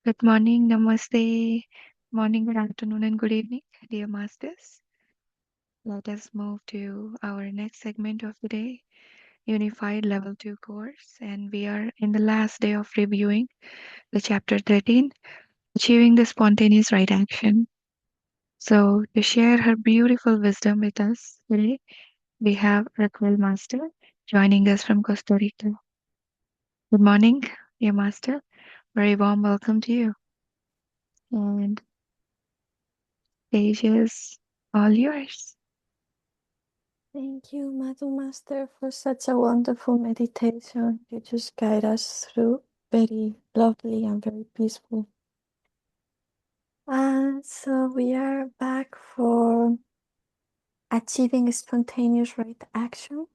Good morning, namaste, morning, good afternoon, and good evening, dear masters. Let us move to our next segment of the day, Unified Level 2 course. And we are in the last day of reviewing the chapter 13, Achieving the Spontaneous Right Action. So, to share her beautiful wisdom with us today, we have Raquel Master joining us from Costa Rica. Good morning, dear Master. Very warm welcome to you. And stage is all yours. Thank you, Madhu Master, for such a wonderful meditation. You just guide us through very lovely and very peaceful. So we are back for achieving spontaneous right action,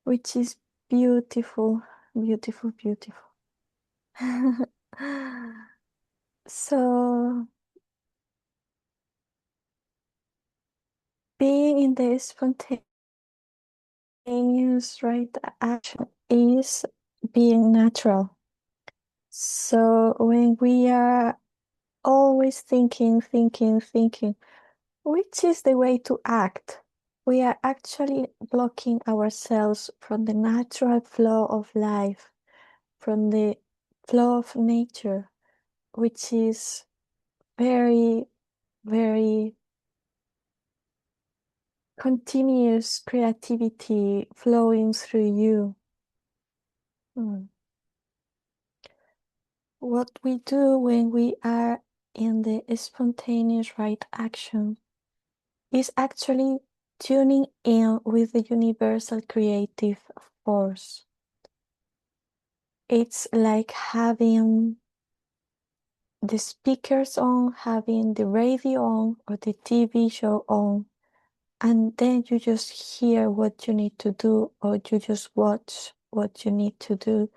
which is beautiful, beautiful, beautiful. So being in the spontaneous right action is being natural. So when we are always thinking, which is the way to act, we are actually blocking ourselves from the natural flow of life, from the flow of nature, which is very, very continuous creativity flowing through you. What we do when we are in the spontaneous right action is actually tuning in with the universal creative force. It's like having the speakers on, having the radio on, or the TV show on, and then you just hear what you need to do, or you just watch what you need to do.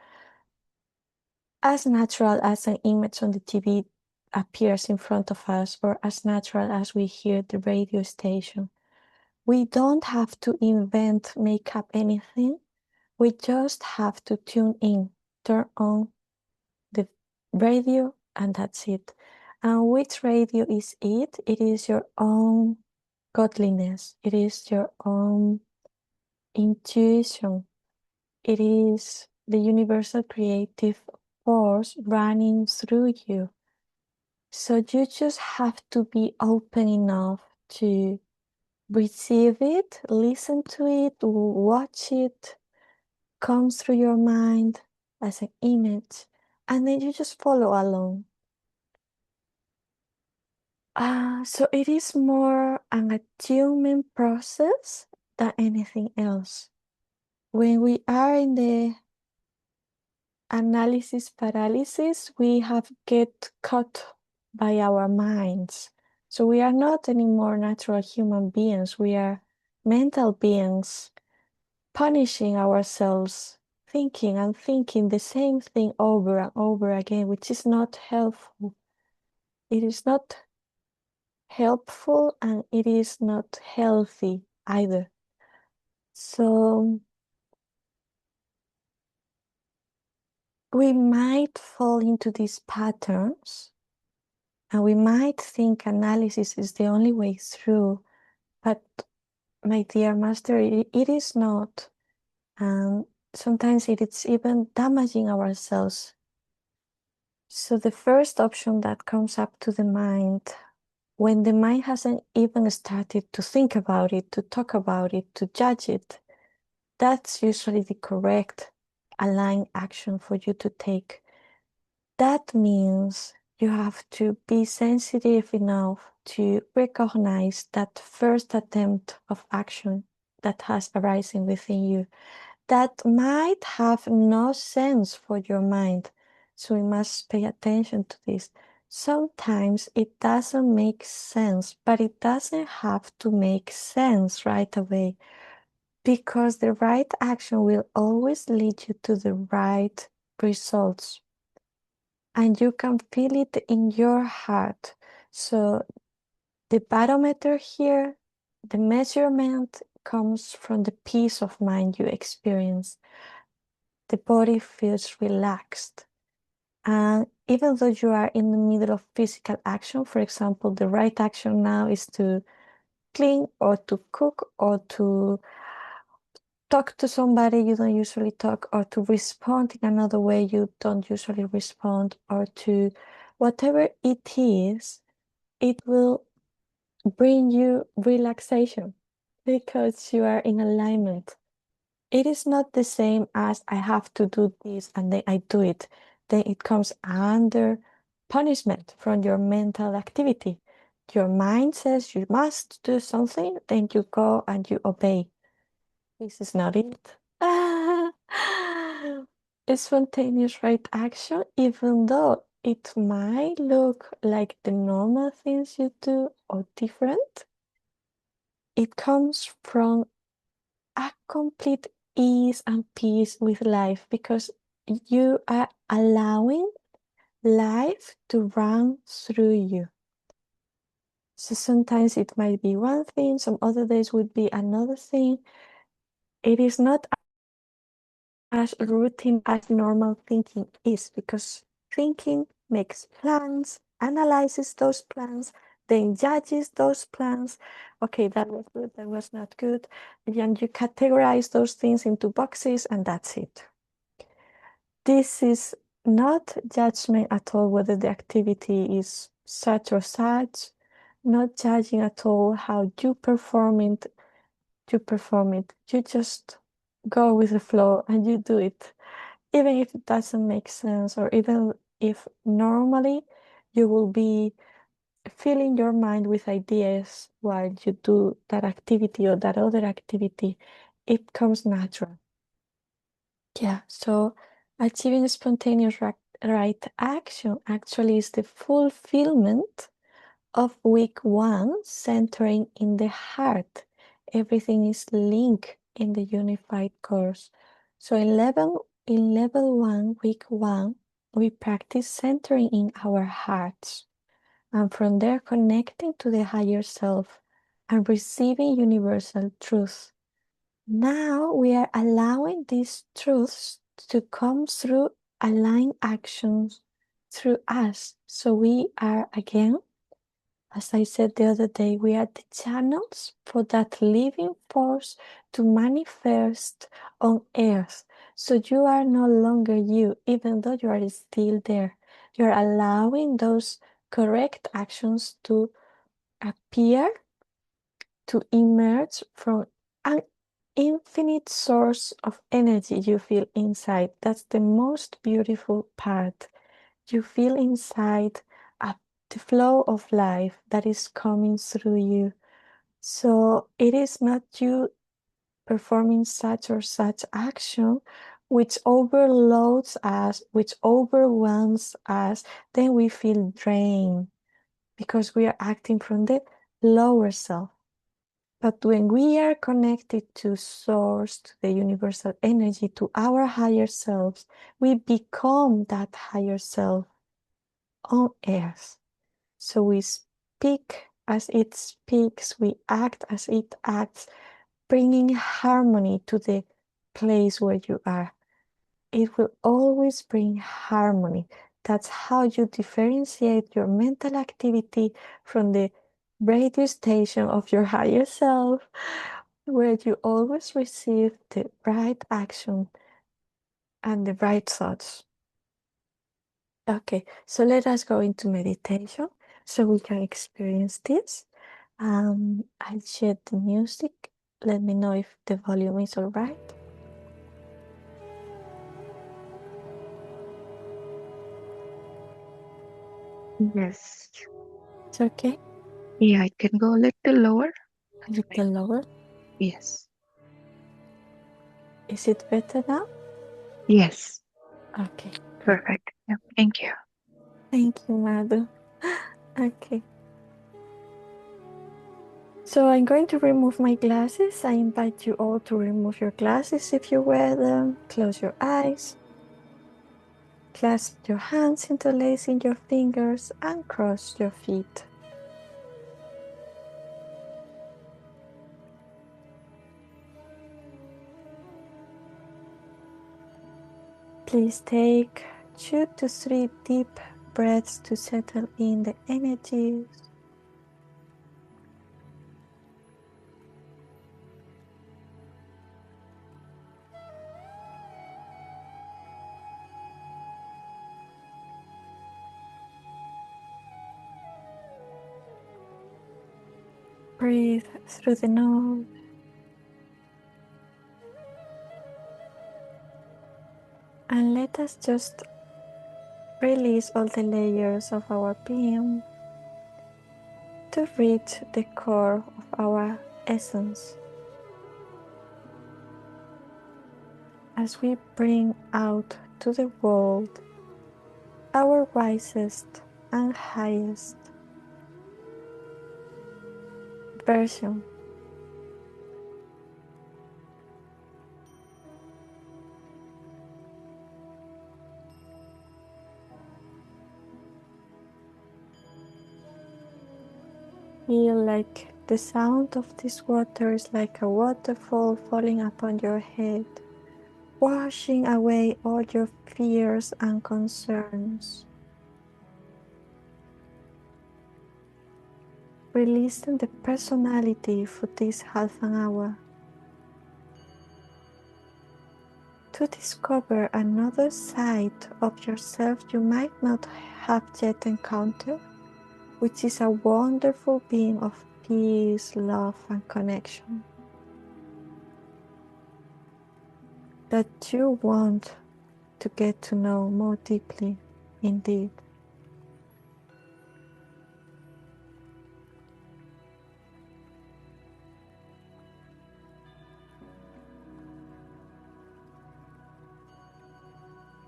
As natural as an image on the TV appears in front of us, or as natural as we hear the radio station. We don't have to invent, make up anything. We just have to tune in, turn on the radio, and that's it. And which radio is it? It is your own godliness. It is your own intuition. It is the universal creative force running through you. So you just have to be open enough to receive it, listen to it, watch it, come through your mind as an image, and then you just follow along. So it is more an attunement process than anything else. When we are in the analysis paralysis, we have get caught by our minds. So we are not anymore natural human beings. We are mental beings punishing ourselves, thinking and thinking the same thing over and over again, which is not helpful. It is not helpful and it is not healthy either. So we might fall into these patterns and we might think analysis is the only way through, but my dear master, it is not. And sometimes it is even damaging ourselves. So the first option that comes up to the mind, when the mind hasn't even started to think about it, to talk about it, to judge it, that's usually the correct aligned action for you to take. That means you have to be sensitive enough to recognize that first attempt of action that has arisen within you that might have no sense for your mind. So we must pay attention to this. Sometimes it doesn't make sense, but it doesn't have to make sense right away because the right action will always lead you to the right results. And you can feel it in your heart. So the barometer here, the measurement comes from the peace of mind you experience. The body feels relaxed And even though you are in the middle of physical action, for example, the right action now is to clean or to cook or to talk to somebody you don't usually talk, or to respond in another way you don't usually respond, or to whatever it is, it will bring you relaxation because you are in alignment. It is not the same as I have to do this and then I do it. Then it comes under punishment from your mental activity. Your mind says you must do something, then you go and you obey. This is not it. Spontaneous right action, even though it might look like the normal things you do or different, it comes from a complete ease and peace with life because you are allowing life to run through you. So sometimes it might be one thing, some other days would be another thing. It is not as routine as normal thinking is, because thinking makes plans, analyzes those plans, then judges those plans. Okay, that was good, that was not good. And you categorize those things into boxes, and that's it. This is not judgment at all whether the activity is such or such, not judging at all how you perform it. You just go with the flow and you do it, even if it doesn't make sense, or even if normally you will be filling your mind with ideas while you do that activity or that other activity. It comes natural. Yeah, so achieving spontaneous right action actually is the fulfillment of week 1, centering in the heart. Everything is linked in the unified course. So in level 1, week 1, we practice centering in our hearts, and from there connecting to the higher self and receiving universal truth. Now we are allowing these truths to come through aligned actions through us. So we are again, as I said the other day, we are the channels for that living force to manifest on earth. So you are no longer you, even though you are still there. You're allowing those correct actions to appear, to emerge from an infinite source of energy you feel inside. That's the most beautiful part. You feel inside the flow of life that is coming through you. So it is not you performing such or such action which overloads us, which overwhelms us. Then we feel drained because we are acting from the lower self. But when we are connected to source, to the universal energy, to our higher selves, we become that higher self on earth. So we speak as it speaks, we act as it acts, bringing harmony to the place where you are. It will always bring harmony. That's how you differentiate your mental activity from the radio station of your higher self, where you always receive the right action and the right thoughts. Okay, so let us go into meditation so we can experience this. I'll share the music. Let me know if the volume is all right. Yes. It's okay? Yeah, it can go a little lower. A little lower. Yes. Is it better now? Yes. Okay, great. Perfect. Yeah, thank you. Thank you, Madhu. Okay. So I'm going to remove my glasses. I invite you all to remove your glasses if you wear them. Close your eyes. Clasp your hands, interlacing your fingers, and cross your feet. Please take 2 to 3 deep breaths to settle in the energies. Breathe through the nose. And let us just release all the layers of our being to reach the core of our essence. As we bring out to the world our wisest and highest version. Feel like the sound of this water is like a waterfall falling upon your head, washing away all your fears and concerns. Releasing the personality for this half an hour to discover another side of yourself you might not have yet encountered, which is a wonderful being of peace, love, and connection that you want to get to know more deeply indeed.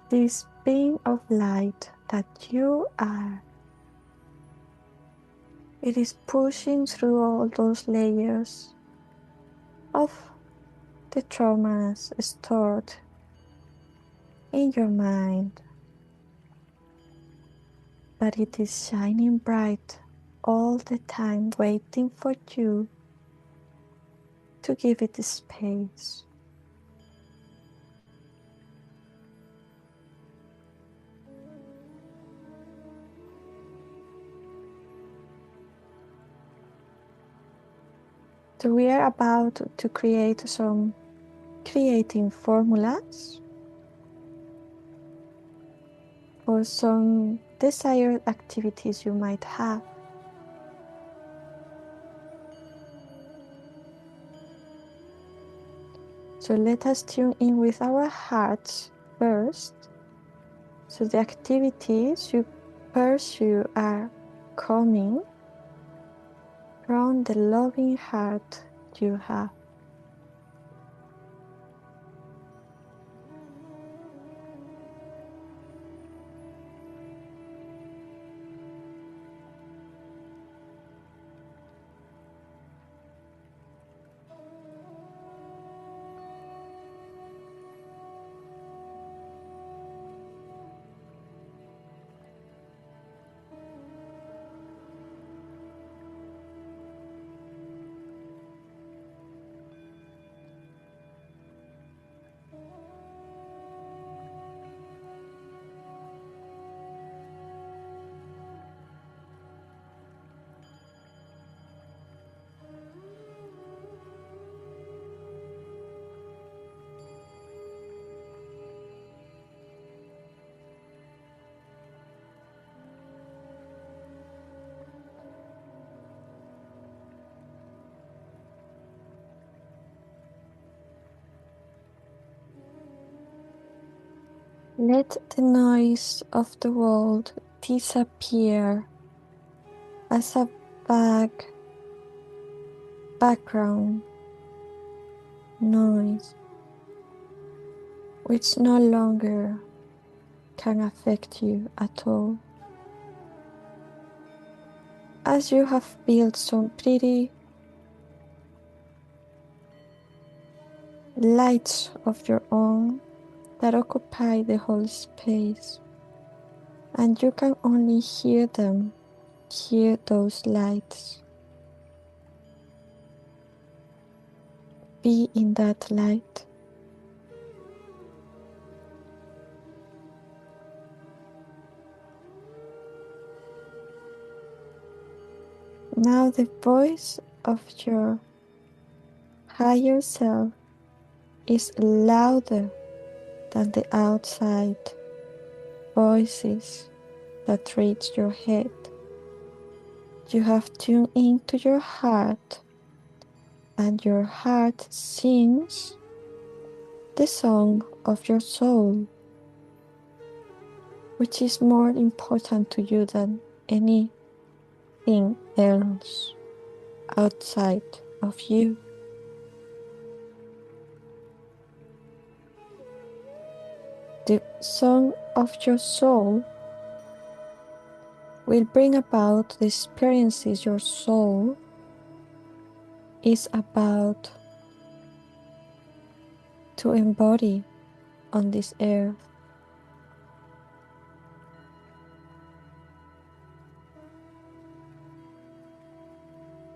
This being of light that you are, it is pushing through all those layers of the traumas stored in your mind, but it is shining bright all the time, waiting for you to give it space. So we are about to create some creating formulas for some desired activities you might have. So let us tune in with our hearts first. So the activities you pursue are coming from the loving heart you have. Let the noise of the world disappear as a background noise which no longer can affect you at all. As you have built some pretty lights of your own that occupy the whole space, and you can only hear them, hear those lights. Be in that light. Now the voice of your higher self is louder than the outside voices that reach your head. You have tuned into your heart, and your heart sings the song of your soul, which is more important to you than anything else outside of you. The song of your soul will bring about the experiences your soul is about to embody on this earth.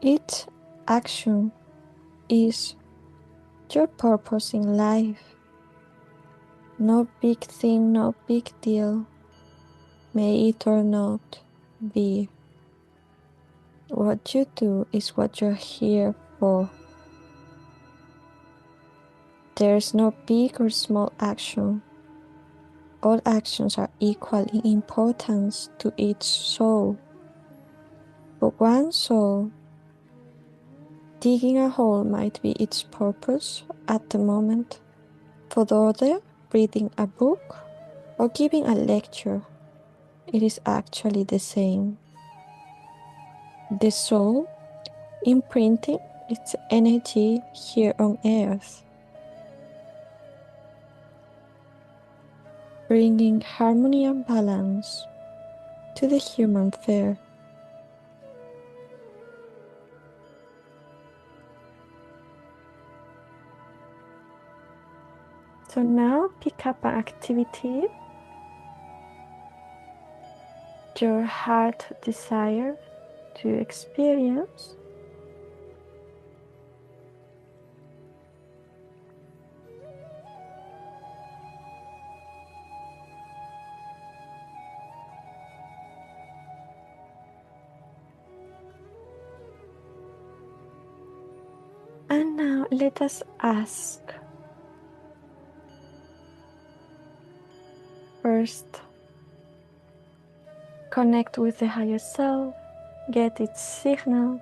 Each action is your purpose in life. No big thing, no big deal, may it or not be. What you do is what you're here for. There's no big or small action. All actions are equal in importance to each soul. But one soul digging a hole might be its purpose at the moment. For the other, reading a book or giving a lecture, it is actually the same. The soul imprinting its energy here on earth, bringing harmony and balance to the human fare. So now pick up an activity your heart desires to experience. And now let us ask first, connect with the higher self, get its signal.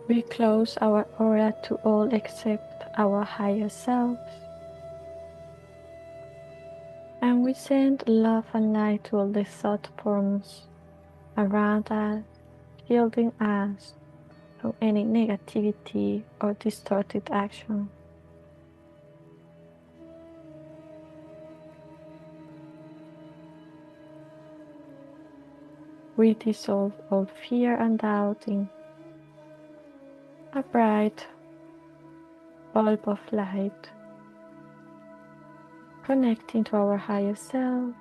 We close our aura to all except our higher selves. And we send love and light to all the thought forms around us, shielding us from any negativity or distorted action. We dissolve all fear and doubt in a bright bulb of light, connecting to our higher selves.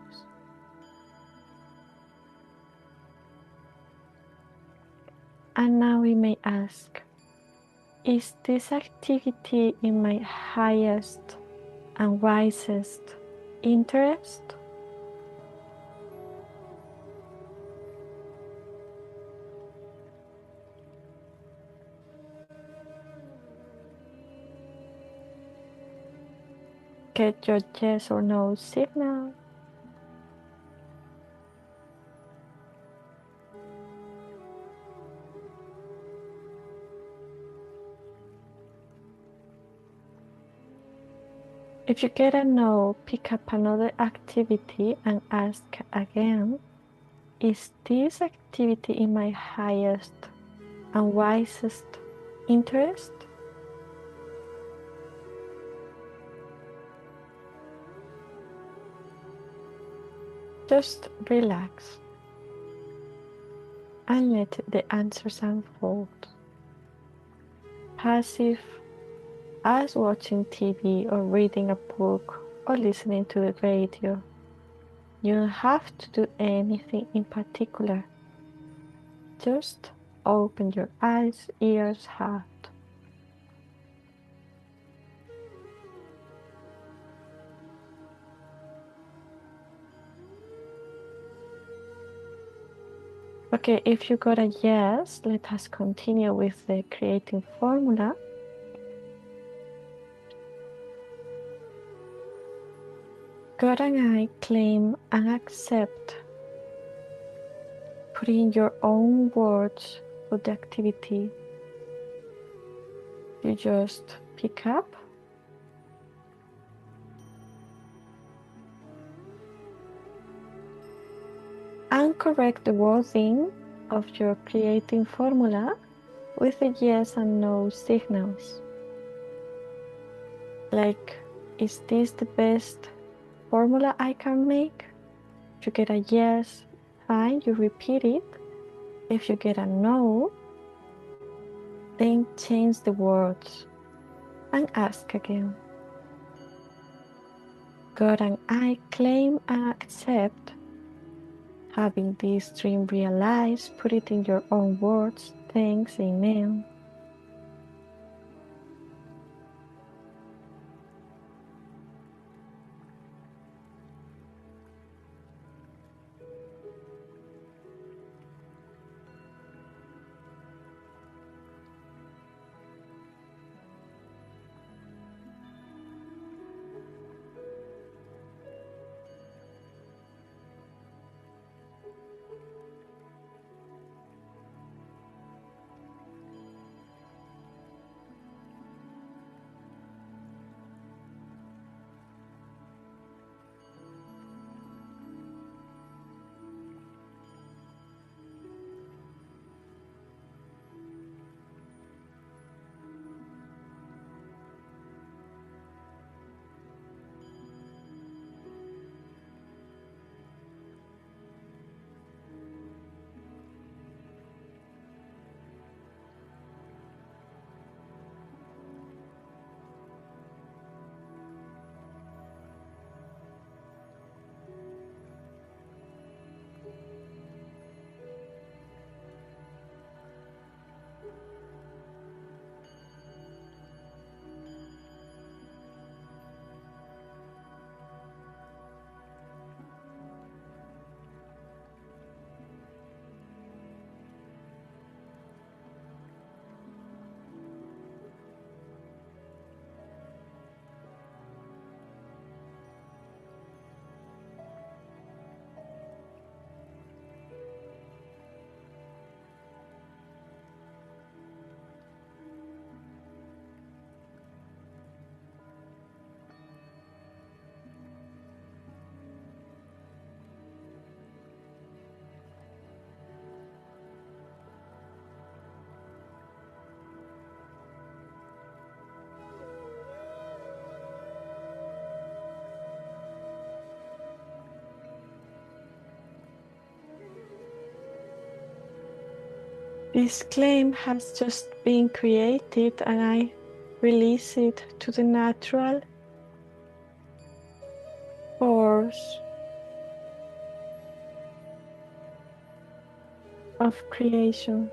And now we may ask, is this activity in my highest and wisest interest? Get your yes or no signal. If you get a no, pick up another activity and ask again, is this activity in my highest and wisest interest? Just relax and let the answers unfold. Passive as watching TV or reading a book or listening to the radio. You don't have to do anything in particular. Just open your eyes, ears, heart. Okay, if you got a yes, let us continue with the creating formula. God and I claim and accept putting your own words for the activity you just pick up. And correct the wording of your creating formula with the yes and no signals. Like, is this the best formula I can make? If you get a yes, fine, you repeat it. If you get a no, then change the words and ask again. God and I claim and accept having this dream realized. Put it in your own words. Thanks, amen. This claim has just been created and I release it to the natural force of creation.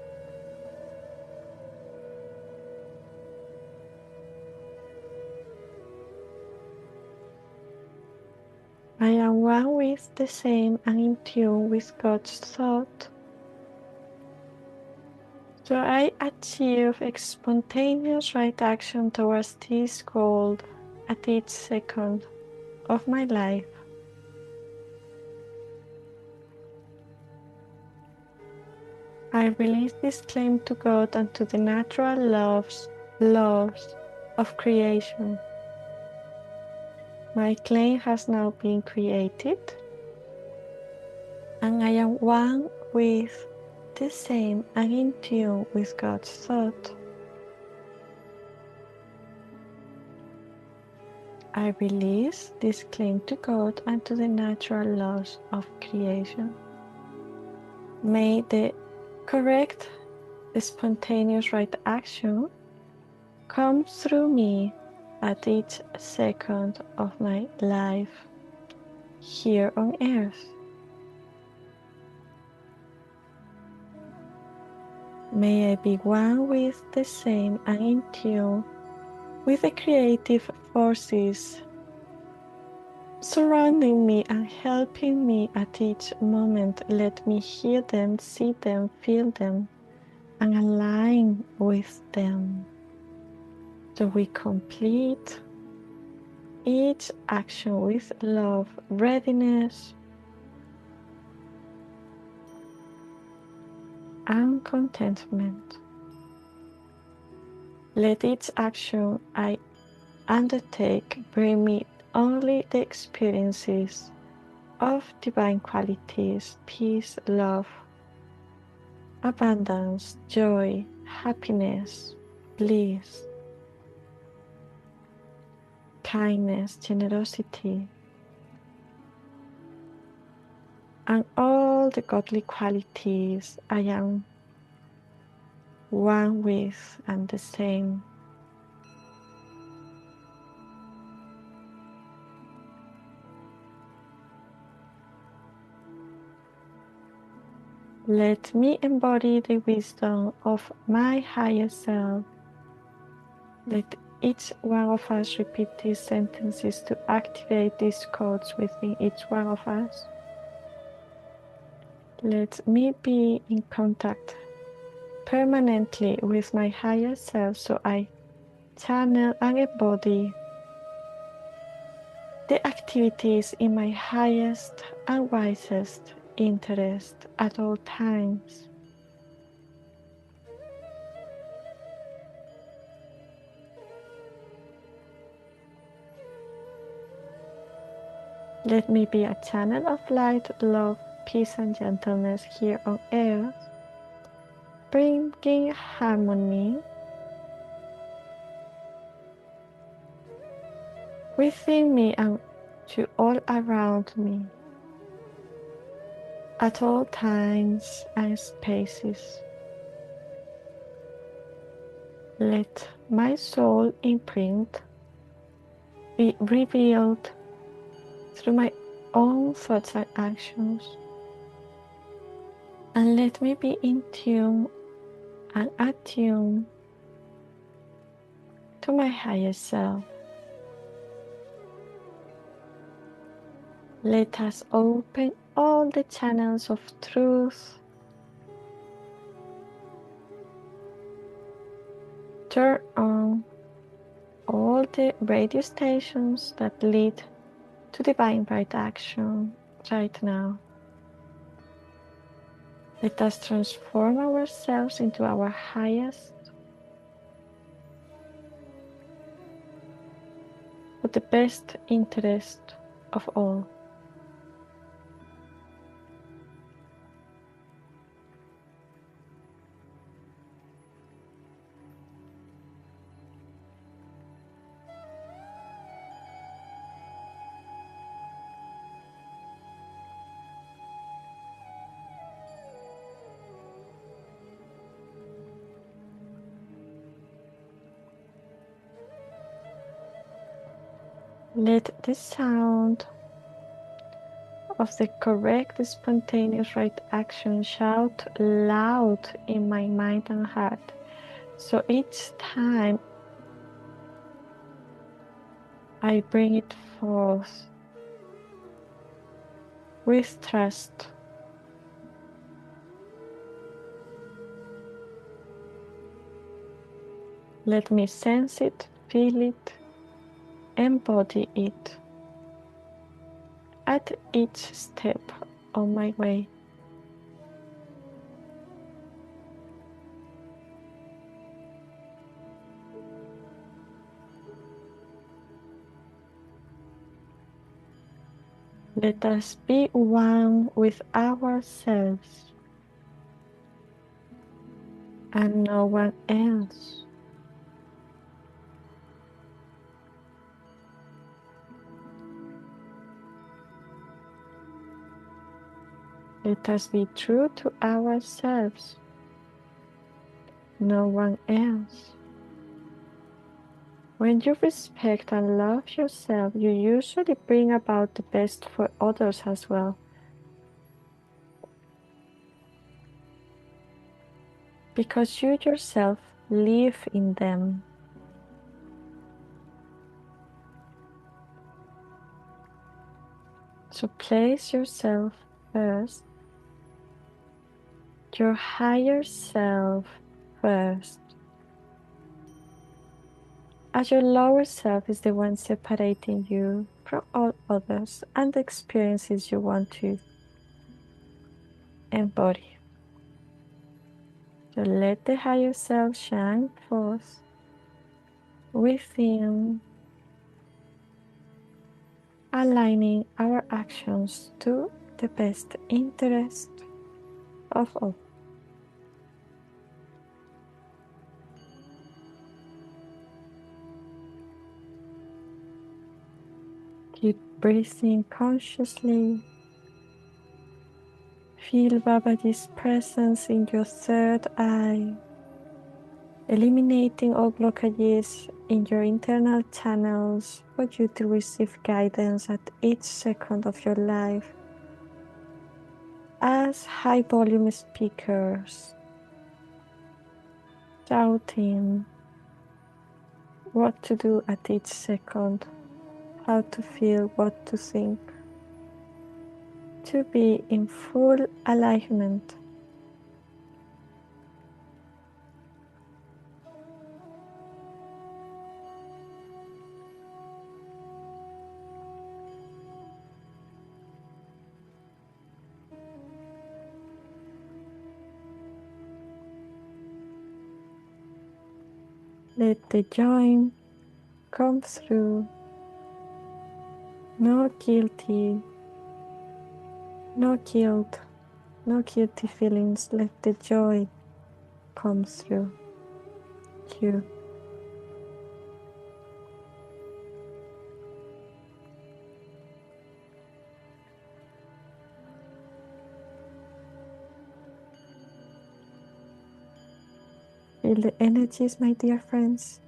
I am one with the same and in tune with God's thought. So I achieve a spontaneous right action towards this goal at each second of my life. I release this claim to God and to the natural laws of creation. My claim has now been created, and I am one with the same and in tune with God's thought. I release this claim to God and to the natural laws of creation. May the correct, spontaneous right action come through me at each second of my life here on earth. May I be one with the same and in tune with the creative forces surrounding me and helping me at each moment. Let me hear them, see them, feel them, and align with them. So we complete each action with love, readiness, and contentment. Let each action I undertake bring me only the experiences of divine qualities, peace, love, abundance, joy, happiness, bliss, kindness, generosity, and all the godly qualities I am one with and the same. Let me embody the wisdom of my higher self. Let each one of us repeat these sentences to activate these codes within each one of us. Let me be in contact permanently with my higher self so I channel and embody the activities in my highest and wisest interest at all times. Let me be a channel of light, love, peace, and gentleness here on earth, bringing harmony within me and to all around me at all times and spaces. Let my soul imprint be revealed through my own thoughts and actions, and let me be in tune and attuned to my higher self. Let us open all the channels of truth, turn on all the radio stations that lead to divine right action right now. Let us transform ourselves into our highest for the best interest of all. Let the sound of the correct spontaneous right action shout loud in my mind and heart. So each time I bring it forth with trust. Let me sense it, feel it, embody it at each step on my way. Let us be one with ourselves and no one else. Let us be true to ourselves, no one else. When you respect and love yourself, you usually bring about the best for others as well. Because you yourself live in them. So place yourself first, your higher self first, as your lower self is the one separating you from all others and the experiences you want to embody. So let the higher self shine forth within, aligning our actions to the best interest of all. Keep breathing consciously. Feel Babaji's presence in your third eye, eliminating all blockages in your internal channels for you to receive guidance at each second of your life. As high volume speakers, shouting what to do at each second, how to feel, what to think, to be in full alignment. Let the joy come through. No guilty, no guilt, no guilty feelings. Let the joy come through you. Feel the energies, my dear friends.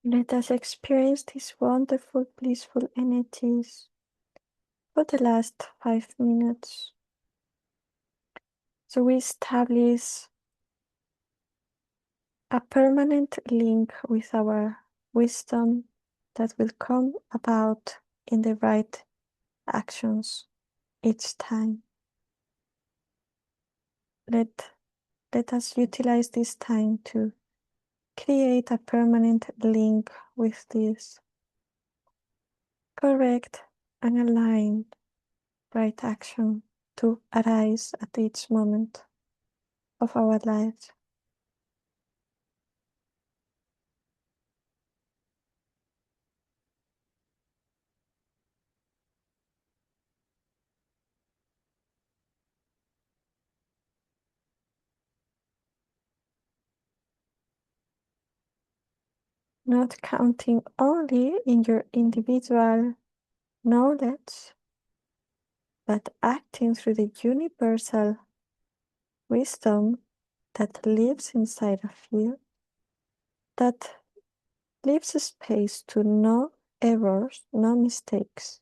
Let us experience these wonderful, blissful energies for the last 5 minutes. So we establish a permanent link with our wisdom that will come about in the right actions each time. Let, let us utilize this time to create a permanent link with this correct and aligned right action to arise at each moment of our lives. Not counting only in your individual knowledge, but acting through the universal wisdom that lives inside of you, that leaves a space to no errors, no mistakes.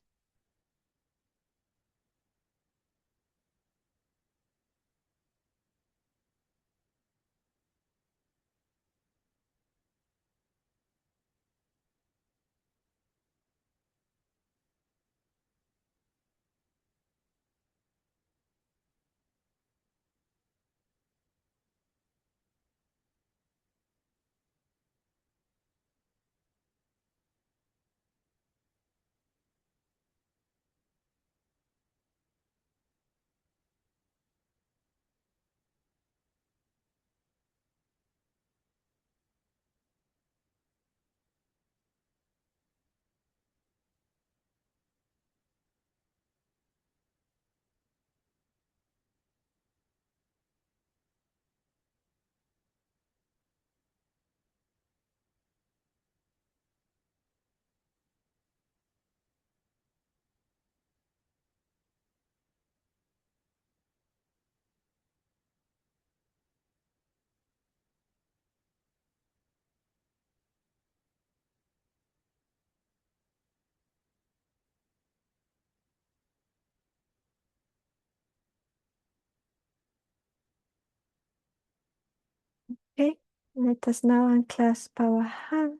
Okay, let us now unclasp our hands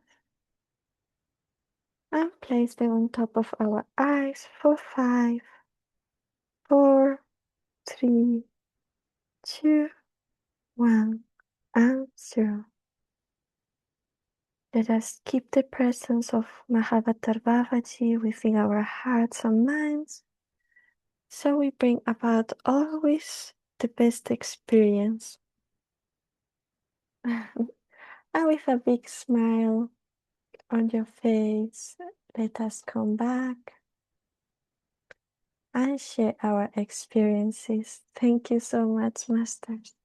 and place them on top of our eyes for 5, 4, 3, 2, 1, and 0. Let us keep the presence of Mahavatar Babaji within our hearts and minds, so we bring about always the best experience. And with a big smile on your face, let us come back and share our experiences. Thank you so much, Masters.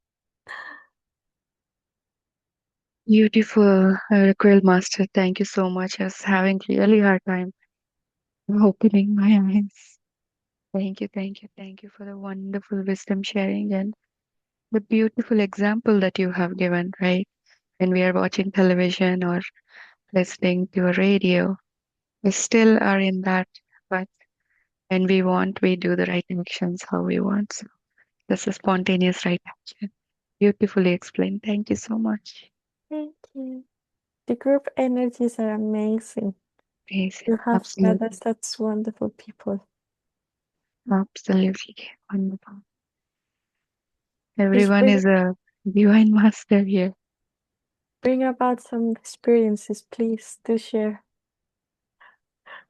Beautiful, Raquel Master. Thank you so much. I was having really hard time opening my eyes. Thank you for the wonderful wisdom sharing and the beautiful example that you have given, right? When we are watching television or listening to a radio, we still are in that, but when we want, we do the right actions how we want. So that's a spontaneous right action. Beautifully explained. Thank you so much. Thank you. The group energies are amazing. Amazing. You have gathered Absolutely. such wonderful people. Absolutely. Wonderful. Please Everyone is a divine master here. bring about some experiences, please, to share.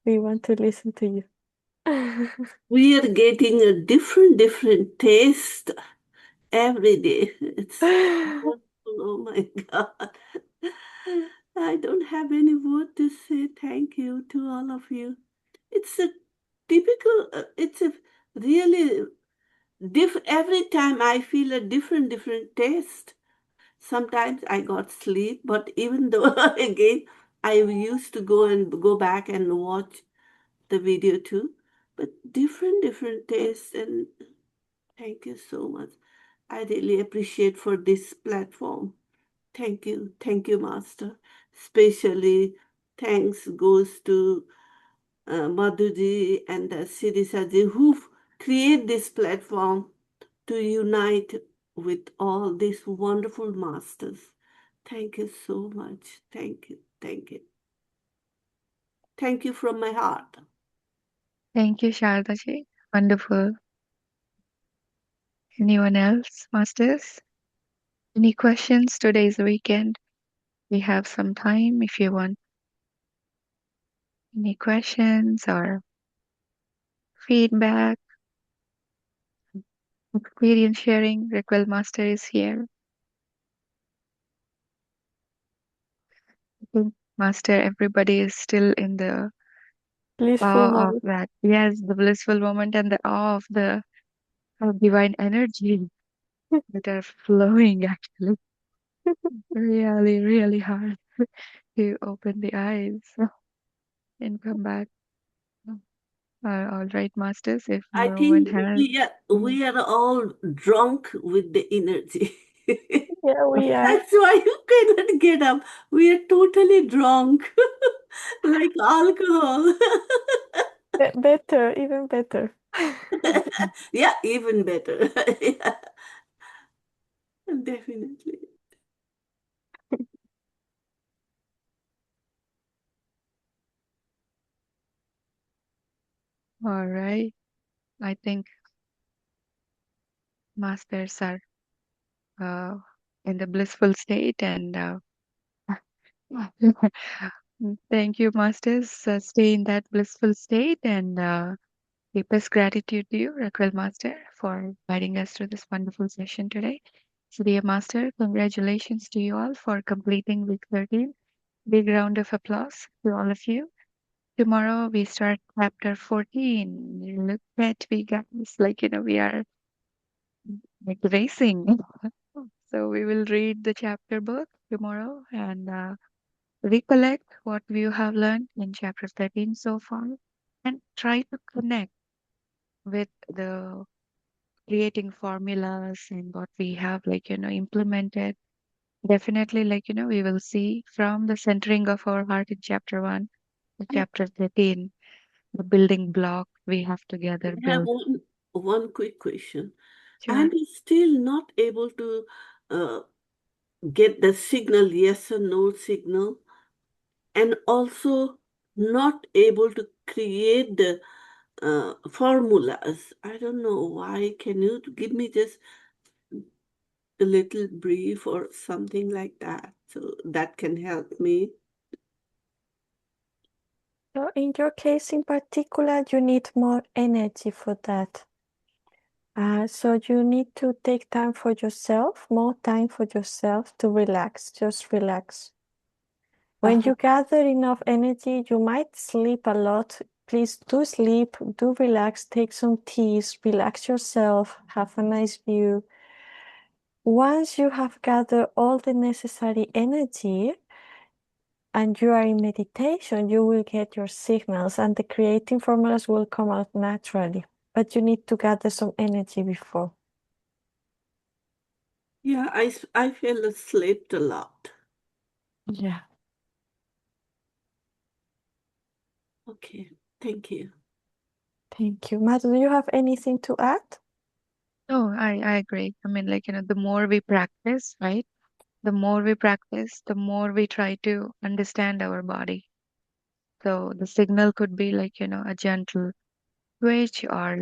We want to listen to you. We are getting a different taste every day. It's wonderful. Oh my God. I don't have any word to say thank you to all of you. It's a it's a really every time I feel a different taste. Sometimes I got sleep, but even though again I used to go back and watch the video too, but different tastes, and thank you so much. I really appreciate for this platform. Thank you, Master. Especially thanks goes to Madhuji and Sirisaji who've created this platform to unite with all these wonderful masters. Thank you so much. Thank you. Thank you. Thank you from my heart. Thank you, Shardaji. Wonderful. Anyone else, masters? Any questions? Today's weekend. We have some time if you want any questions or feedback, experience sharing. Raquel Master is here. I think Master, everybody is still in the Blissful awe of moment. that. Yes, the blissful moment and the awe of the divine energy that are flowing actually. Really, really hard to open the eyes and come back. All right, masters, if I no one think has. Mhm. we are all drunk with the energy. Yeah, we are. That's why you cannot get up. We are totally drunk, like alcohol. Better, even better. Yeah, even better. Yeah, definitely. All right. I think masters are uh, in the blissful state and thank you, masters. Stay in that blissful state and deepest gratitude to you, Raquel Master, for guiding us through this wonderful session today. So, dear Master, congratulations to you all for completing week 13. Big round of applause to all of you. Tomorrow we start chapter 14. Look at we guys, we are like racing. So we will read the chapter book tomorrow and recollect what we have learned in chapter 13 so far and try to connect with the creating formulas and what we have implemented. Definitely we will see from the centering of our heart in chapter 1 to chapter 13 the building block we have together I have built. one quick question. I'm Sure. still not able to uh, get the signal, yes or no signal, and also not able to create the formulas. I don't know why. Can you give me just a little brief or something like that so that can help me? So in your case in particular, you need more energy for that. So you need to take time for yourself, more time for yourself to relax, just relax. When Uh-huh. you gather enough energy, you might sleep a lot. Please do sleep, do relax, take some teas, relax yourself, have a nice view. Once you have gathered all the necessary energy and you are in meditation, you will get your signals and the creating formulas will come out naturally. But you need to gather some energy before. Yeah, I fell asleep a lot. Yeah. Okay, thank you. Thank you. Madhu, do you have anything to add? No, I agree. I mean, the more we practice, right? The more we practice, the more we try to understand our body. So the signal could be a gentle twitch or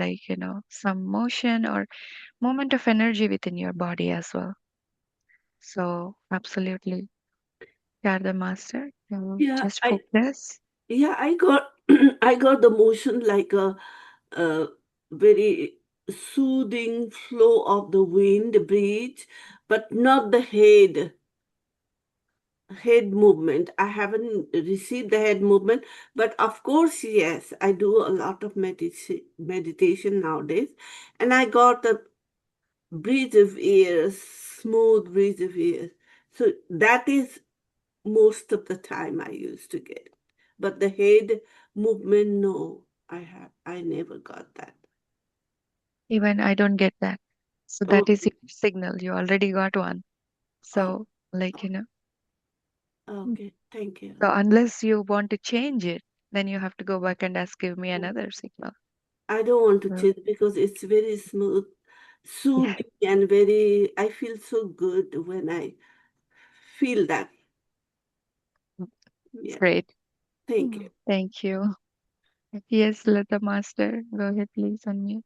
some motion or moment of energy within your body as well. So absolutely, you're the master. You Yeah, just focus. I got I got the motion like a very soothing flow of the wind breeze, but not the head movement. I haven't received the head movement, but of course, yes, I do a lot of meditation nowadays, and I got a breeze of air, smooth breeze of air. So that is most of the time I used to get it. But the head movement, no, I never got that. Even I don't get that. So that is Okay. your signal. You already got one. Oh, So, like, Okay, thank you. So unless you want to change it, then you have to go back and ask, give me Mm. another signal. I don't want to So, change because it's very smooth, yeah, soothing, and very, I feel so good when I feel that. it's Yeah, great. thank you. Thank you. Yes, Lata Master, go ahead, please, unmute.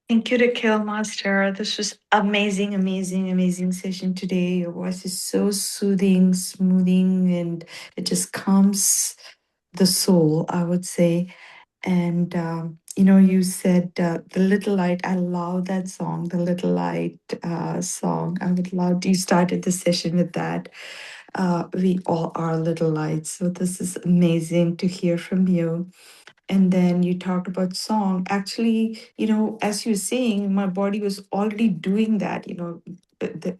Thank you, Raquel Master. This was amazing, amazing, amazing session today. Your voice is so soothing, smoothing, and it just calms the soul, I would say. And you said the Little Light. I love that song, the Little Light song. I would love. You started the session with that. We all are little lights. So this is amazing to hear from you. And then you talked about song. Actually, as you were saying, my body was already doing that.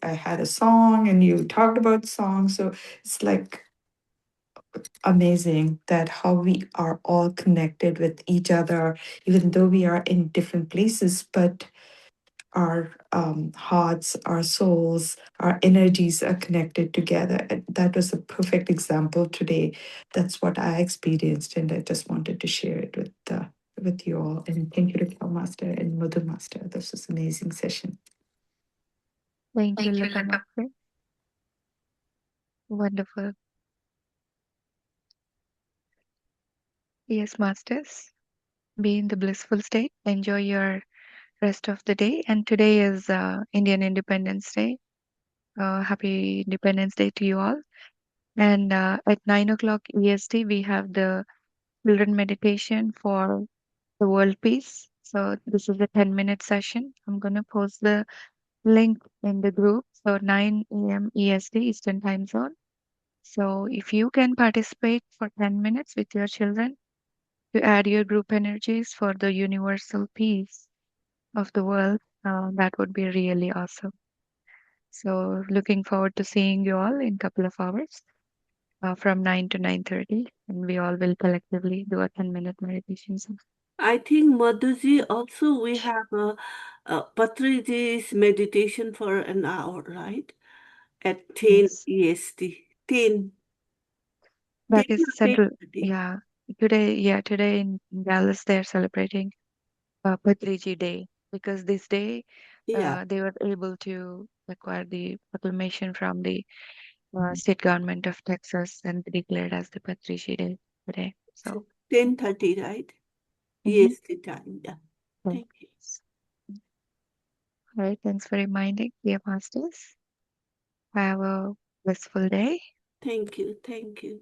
I had a song, and you talked about song. So it's like amazing that how we are all connected with each other, even though we are in different places, but our hearts, our souls, our energies are connected together. And that was a perfect example today. That's what I experienced, and I just wanted to share it with you all. And thank you to Kel Master and Madhu Master. This was an amazing session. Thank you, Thank you, Lata Lata. Master. Wonderful. Yes, Masters. Be in the blissful state. Enjoy your rest of the day. And today is Indian Independence Day. Happy Independence Day to you all. And at 9 o'clock EST, we have the children meditation for the world peace. So this is a 10-minute session. I'm going to post the link in the group. So 9 a.m. EST, Eastern Time Zone. So if you can participate for 10 minutes with your children to add your group energies for the universal peace of the world, that would be really awesome. So looking forward to seeing you all in a couple of hours from 9 to 9:30, and we all will collectively do a 10-minute meditation. I think Madhuji also we have Patriji's meditation for an hour, right? At 10 Yes, EST. 10, 10 that is or central. 10:30. Yeah, today in Dallas they're celebrating Patriji Day because this day Yeah. they were able to acquire the proclamation from the state government of Texas and declared as the Patriji Day today. So So, 10:30, right? mm-hmm. EST time. Yeah. Thank you. Yes. All right, thanks for reminding, dear masters. Have a blissful day. Thank you. Thank you.